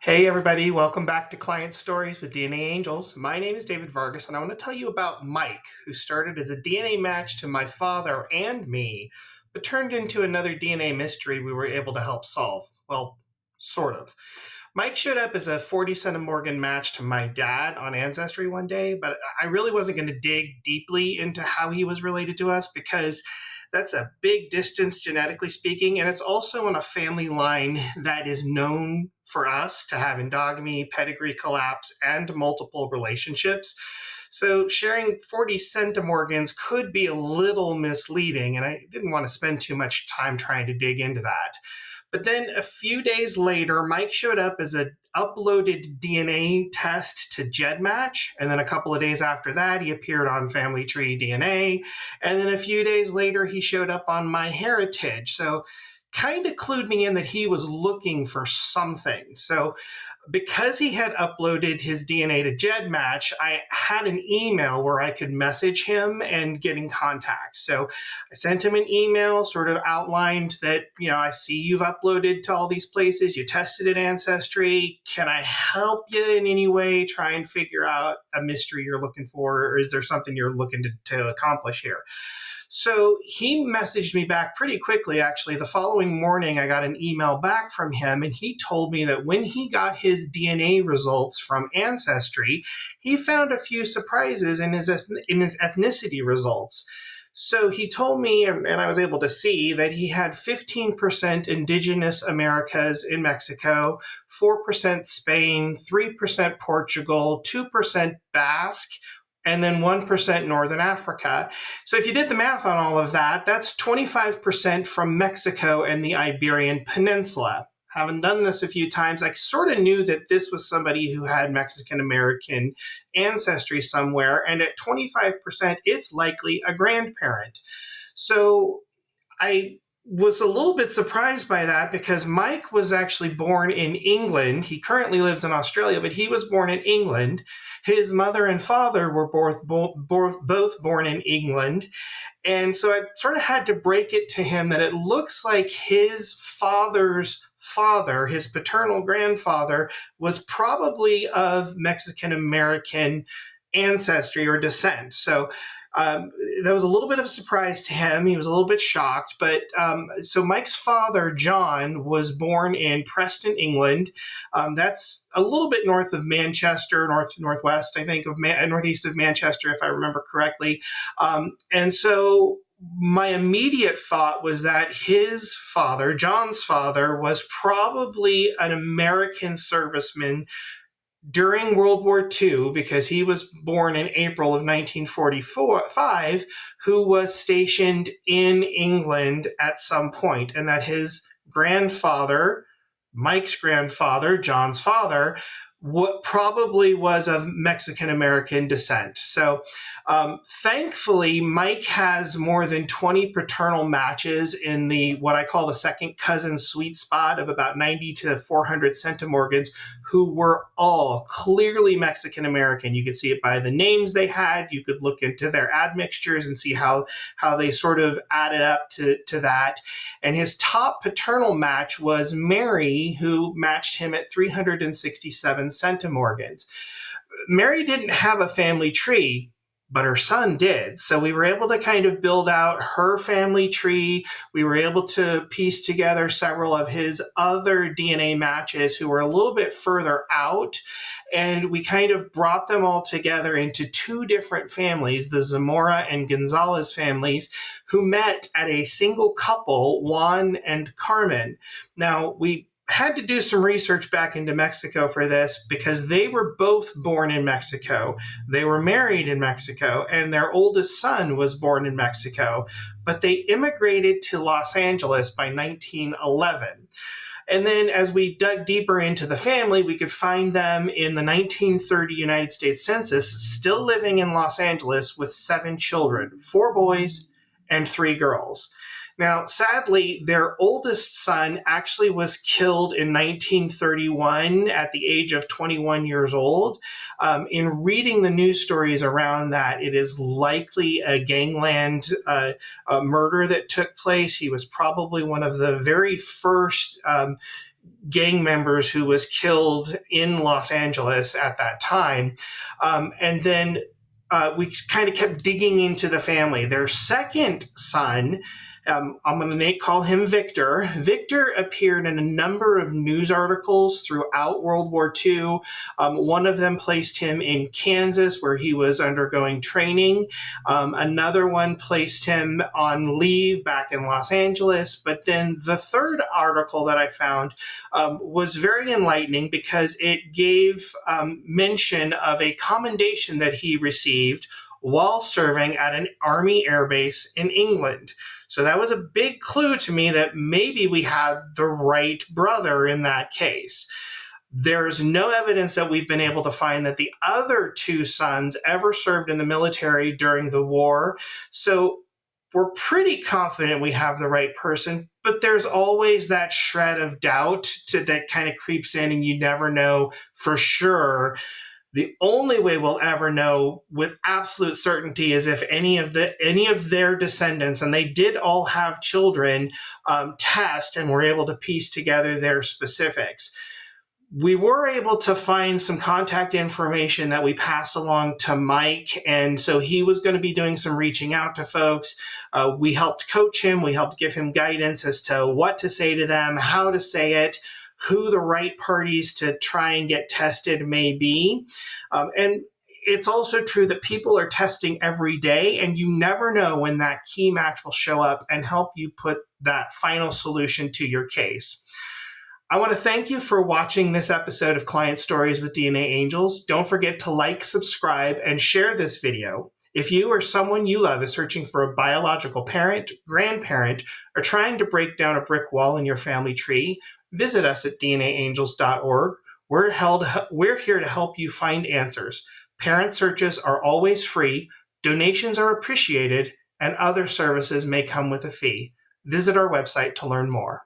Hey everybody, welcome back to Client Stories with DNAngels. My name is David Vargas and I want to tell you about Mike, who started as a DNA match to my father and me, but turned into another DNA mystery we were able to help solve. Well, sort of. Mike showed up as a 40 centimorgan match to my dad on Ancestry one day, but I really wasn't going to dig deeply into how he was related to us because that's a big distance genetically speaking, and it's also on a family line that is known for us to have endogamy, pedigree collapse, and multiple relationships. So sharing 40 centimorgans could be a little misleading, and I didn't want to spend too much time trying to dig into that. But then a few days later, Mike showed up as an uploaded DNA test to GEDmatch. And then a couple of days after that, he appeared on Family Tree DNA. And then a few days later, he showed up on MyHeritage. So kind of clued me in that he was looking for something. So because he had uploaded his DNA to GEDmatch, I had an email where I could message him and get in contact. So I sent him an email, sort of outlined that, I see you've uploaded to all these places, you tested at Ancestry. Can I help you in any way try and figure out a mystery you're looking for, or is there something you're looking to accomplish here? So he messaged me back pretty quickly, actually. The following morning, I got an email back from him, and he told me that when he got his DNA results from Ancestry, he found a few surprises in his ethnicity results. So he told me, and I was able to see, that he had 15% indigenous Americas in Mexico, 4% Spain, 3% Portugal, 2% Basque, and then 1% Northern Africa. So if you did the math on all of that, that's 25% from Mexico and the Iberian Peninsula. Having done this a few times, I sort of knew that this was somebody who had Mexican-American ancestry somewhere, and at 25%, it's likely a grandparent. So I was a little bit surprised by that because Mike was actually born in England. He currently lives in Australia, but he was born in England. His mother and father were both born in England. And so I sort of had to break it to him that it looks like his father's father, his paternal grandfather, was probably of Mexican-American ancestry or descent. So that was a little bit of a surprise to him. He was a little bit shocked. But so Mike's father, John, was born in Preston, England. That's a little bit north of Manchester, northwest, I think, of northeast of Manchester, if I remember correctly. And so my immediate thought was that his father, John's father, was probably an American serviceman during World War II, because he was born in April of 1945, who was stationed in England at some point, and that his grandfather, Mike's grandfather, John's father, probably was of Mexican-American descent. So thankfully, Mike has more than 20 paternal matches in the what I call the second cousin sweet spot of about 90 to 400 centimorgans, who were all clearly Mexican-American. You could see it by the names they had. You could look into their admixtures and see how they sort of added up to that. And his top paternal match was Mary, who matched him at 367 centimorgans. Mary didn't have a family tree, but her son did. So we were able to kind of build out her family tree. We were able to piece together several of his other DNA matches who were a little bit further out. And we kind of brought them all together into two different families, the Zamora and Gonzalez families, who met at a single couple, Juan and Carmen. Now, we had to do some research back into Mexico for this because they were both born in Mexico. They were married in Mexico, and their oldest son was born in Mexico, but they immigrated to Los Angeles by 1911. And then as we dug deeper into the family, we could find them in the 1930 United States Census, still living in Los Angeles with 7 children, 4 boys and 3 girls. Now, sadly, their oldest son actually was killed in 1931 at the age of 21 years old. In reading the news stories around that, it is likely a gangland murder that took place. He was probably one of the very first gang members who was killed in Los Angeles at that time. And then we kind of kept digging into the family. Their second son, I'm going to call him Victor. Victor appeared in a number of news articles throughout World War II. One of them placed him in Kansas, where he was undergoing training. Another one placed him on leave back in Los Angeles. But then the third article that I found was very enlightening because it gave mention of a commendation that he received while serving at an Army air base in England. So that was a big clue to me that maybe we had the right brother in that case. There's no evidence that we've been able to find that the other two sons ever served in the military during the war. So we're pretty confident we have the right person, but there's always that shred of doubt that kind of creeps in, and you never know for sure. The only way we'll ever know with absolute certainty is if any of their descendants, and they did all have children, test and were able to piece together their specifics. We were able to find some contact information that we passed along to Mike, and so he was going to be doing some reaching out to folks. We helped coach him. We helped give him guidance as to what to say to them, how to say it, who the right parties to try and get tested may be. And it's also true that people are testing every day, and you never know when that key match will show up and help you put that final solution to your case. I want to thank you for watching this episode of Client Stories with DNAngels. Don't forget to like, subscribe, and share this video. If you or someone you love is searching for a biological parent, grandparent, or trying to break down a brick wall in your family tree, visit us at DNAngels.org. We're here to help you find answers. Parent searches are always free, donations are appreciated, and other services may come with a fee. Visit our website to learn more.